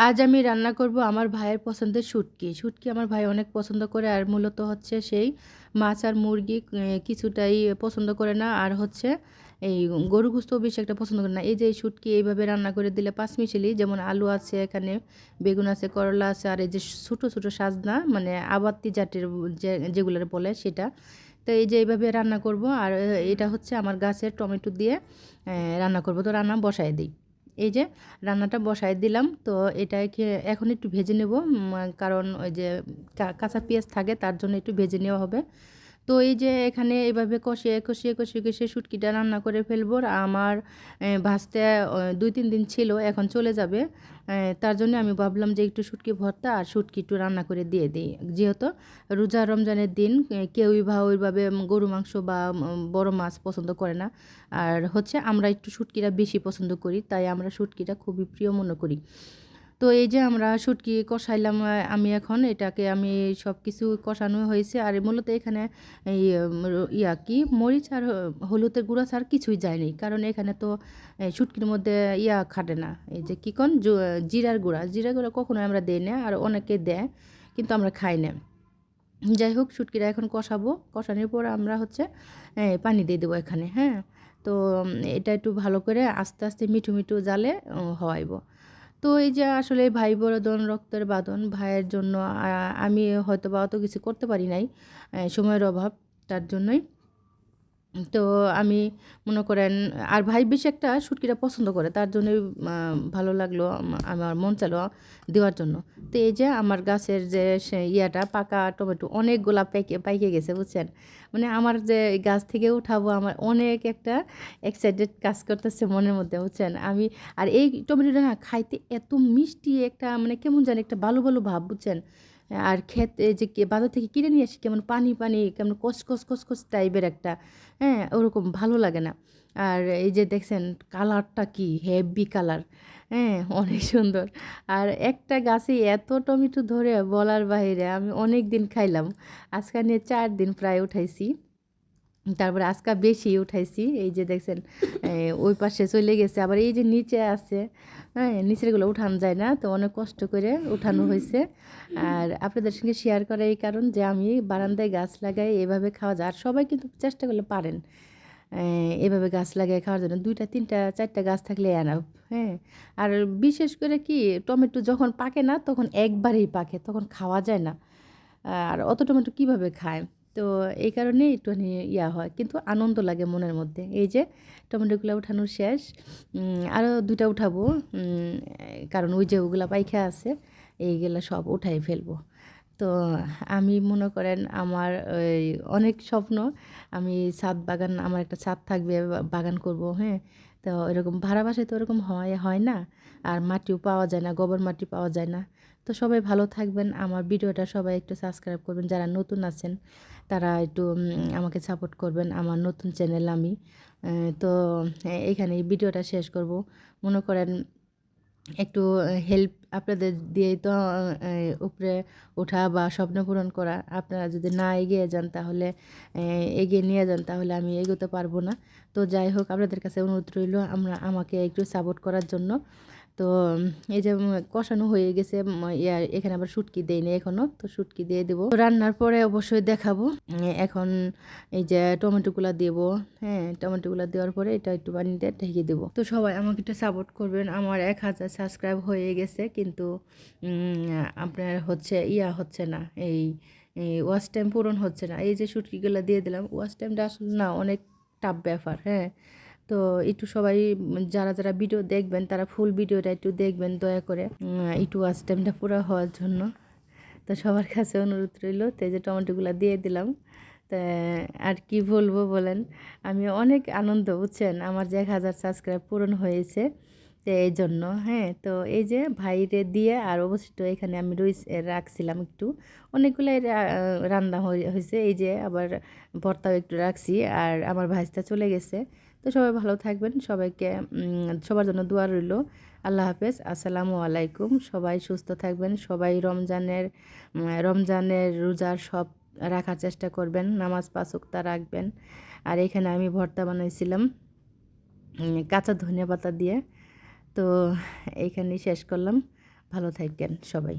আজ আমি রান্না করব আমার ভাইয়ের পছন্দের শুটকি। শুটকি আমার ভাই অনেক পছন্দ করে, আর মূলত হচ্ছে সেই মাছ আর মুরগি কিছুটাই পছন্দ করে না, আর হচ্ছে এই গরু গোস্তও বেশি একটা পছন্দ করে না। এই যে এই শুটকি এইভাবে রান্না করে দিলে পাঁচমিশালি, যেমন আলু আছে এখানে, বেগুন আছে, করলা আছে, আর এই যে ছোটো ছোটো সাজনা মানে আবাত্তি জাতের যেগুলোর বলে সেটা। তো এই যে এইভাবে রান্না করব, আর এটা হচ্ছে আমার গাছের টমেটো দিয়ে রান্না করব। তো রান্না বসায় দিই। এই যে রান্নাটা বসায় দিলাম, তো এটাকে এখন একটু ভেজে নেব, কারণ ওই যে কাঁচা পেঁয়াজ থাকে, তার জন্য একটু ভেজে নেওয়া হবে। তো এই যে এখানে এভাবে কষিয়ে কষিয়ে কষিয়ে কষিয়ে শুটকিটা রান্না করে ফেলবো। আর আমার ভাজতে 2-3 দিন ছিল, এখন চলে যাবে। তার জন্য আমি ভাবলাম যে একটু শুটকি ভর্তা আর শুটকি একটু রান্না করে দিয়ে দিই, যেহেতু রোজা রমজানের দিন কেউই ওইভাবে গরু মাংস বা বড় মাছ পছন্দ করে না। আর হচ্ছে আমরা একটু শুটকিটা বেশি পছন্দ করি, তাই আমরা শুটকিটা খুবই প্রিয় মনে করি। তো এই যে আমরা শুটকি কষাইলাম, আমি এখন এটাকে আমি সব কিছু কষানো হয়েছে, আর মূলত এখানে এই কি মরিচ আর হলুদের গুঁড়া ছাড়া কিছুই যায়নি, কারণ এখানে তো শুটকির মধ্যে খাটে না, এই যে কী কোন জিরার গুঁড়া কখনো আমরা দিই না, আর অনেকে দেয় কিন্তু আমরা খাই না। যাই হোক, শুটকিটা এখন কষাবো, কষানোর পর আমরা হচ্ছে পানি দিয়ে দেবো এখানে, হ্যাঁ। তো এটা একটু ভালো করে আস্তে আস্তে মিঠু মিঠু জালে হওয়াইবো। তো এই যে আসলে ভাই বড়দন রক্তের বাঁধন, ভাইয়ের জন্য আমি হয়তো বা অত কিছু করতে পারি নাই, সময়ের অভাব, তার জন্যই। তো আমি মনে করেন, আর ভাই বেশি একটা শুটকিটা পছন্দ করে, তার জন্যই ভালো লাগলো, আমার মন চাইলো দেওয়ার জন্য। তো এই যে আমার গাছের যে পাকা টমেটো অনেকগুলা পাইকে গেছে, বুঝছেন। মানে আমার যে গাছ থেকে উঠাবো, আমার অনেক একটা এক্সাইটেড কাজ করতেছে মনের মধ্যে, বুঝছেন। আর এই টমেটোটা না খাইতে এত মিষ্টি, একটা মানে কেমন জানি একটা ভালো ভালো ভাব, বুঝছেন। আর এই যে বাজার থেকে কিনে নিয়ে আসি, কেমন পানি পানি, কেমন কসকস কসকস টাইপের একটা, হ্যাঁ, ওরকম ভালো লাগে না। আর এই যে দেখছেন কালারটা কি হেভি কালার, হ্যাঁ, অনেক সুন্দর। আর একটা গাছে এত টমেটো ধরে বলার বাইরে, আমি অনেক দিন খাইলাম, আজকে নিয়ে 4 দিন প্রায় উঠাইছি, তারপরে আজকে বেশি উঠাইছি। এই যে দেখছেন ওই পাশে চলে গেছে, আবার এই যে নিচে আছে, হ্যাঁ, নিচেরগুলো উঠানো যায় না, তো অনেক কষ্ট করে উঠানো হয়েছে। আর আপনাদের সঙ্গে শেয়ার করা এই কারণ যে আমি বারান্দায় গাছ লাগাই, এভাবে খাওয়া যায়। আর সবাই কিন্তু চেষ্টা করলে পারেন এভাবে গাছ লাগাই খাওয়ার জন্য, 2টা 3টা 4টা গাছ থাকলে এনাফ, হ্যাঁ। আর বিশেষ করে কি, টমেটো যখন পাকে না তখন একবারেই পাকে, তখন খাওয়া যায় না। আর অত টমেটো কীভাবে খায়। তো এই কারণে একটুখানি হয়, কিন্তু আনন্দ লাগে মনের মধ্যে। এই যে টমেটোগুলো উঠানো শেষ, আরও 2টা উঠাবো, কারণ ওই যে ওগুলা পাইখা আছে, এইগুলা সব উঠাই ফেলবো। তো আমি মনে করেন আমার ওই অনেক স্বপ্ন, আমি ছাদ বাগান, আমার একটা ছাদ থাকবে, বাগান করব, হ্যাঁ। তো এরকম ভাড়া বাসায় তো ওরকম হয় না, আর মাটিও পাওয়া যায় না, গোবর মাটি পাওয়া যায় না। তো সবাই ভালো থাকবেন, আমার ভিডিওটা সবাই একটু সাবস্ক্রাইব করবেন, যারা নতুন আছেন তারা একটু আমাকে সাপোর্ট করবেন, আমার নতুন চ্যানেল আমি। তো এখানে ভিডিওটা শেষ করব। মনে করেন একটু হেল্প আপনাদের দিয়েই তো উপরে ওঠা বা স্বপ্ন পূরণ করা। আপনারা যদি না এগিয়ে যান, তাহলে এগিয়ে নিয়ে যান, তাহলে আমি এগোতে পারবো না। তো যাই হোক, আপনাদের কাছে অনুরোধ রইল আমাকে একটু সাপোর্ট করার জন্য। তো এই যে কষানো হয়ে গেছে, এখানে আবার শুটকি দেয়নি এখনও, তো শুটকি দিয়ে দেবো রান্নার পরে, অবশ্যই দেখাবো। এখন এই যে টমেটোগুলো দেবো, হ্যাঁ, টমেটোগুলো দেওয়ার পরে এটা একটু পানি দিয়ে ঢেকে দেবো। তো সবাই আমাকে একটু সাপোর্ট করবেন। আমার 1000 সাবস্ক্রাইব হয়ে গেছে, কিন্তু আপনার হচ্ছে হচ্ছে না, এই ওয়াচ টাইম পূরণ হচ্ছে না। এই যে শুটকিগুলো দিয়ে দিলাম, ওয়াচ টাইমটা আসলে না অনেক টাফ ব্যাপার, হ্যাঁ। তো একটু সবাই যারা যারা ভিডিও দেখবেন, তারা ফুল ভিডিওটা একটু দেখবেন দয়া করে, একটু ওয়াচ টাইমটা পুরো হওয়ার জন্য। তো সবার কাছে অনুরোধ রইল। তো এই যে টমেটোগুলো দিয়ে দিলাম। তা আর কি বলবো বলেন, আমি অনেক আনন্দ, বুঝছেন, আমার যে 1000 সাবস্ক্রাইব পূরণ হয়েছে, তো এই জন্য, হ্যাঁ। তো এই যে ভাইরে দিয়ে আর অবশিষ্ট এখানে আমি রাখছিলাম একটু, অনেকগুলো রান্না হয়েছে। এই যে আবার ভর্তাও একটু রাখছি, আর আমার ভাইস্তা চলে গেছে। তো সবাই ভালো থাকবেন, সবাইকে সবার জন্য দোয়া রইল। আল্লাহ হাফেজ, আসসালামু আলাইকুম। সবাই সুস্থ থাকবেন, সবাই রমজানের রোজার সব রাখার চেষ্টা করবেন, নামাজ 5 ওয়াক্ত রাখবেন। আর এখানে আমি ভর্তা বানাইছিলাম কাঁচা ধনিয়া পাতা দিয়ে। তো এইখানেই শেষ করলাম। ভালো থাকবেন সবাই।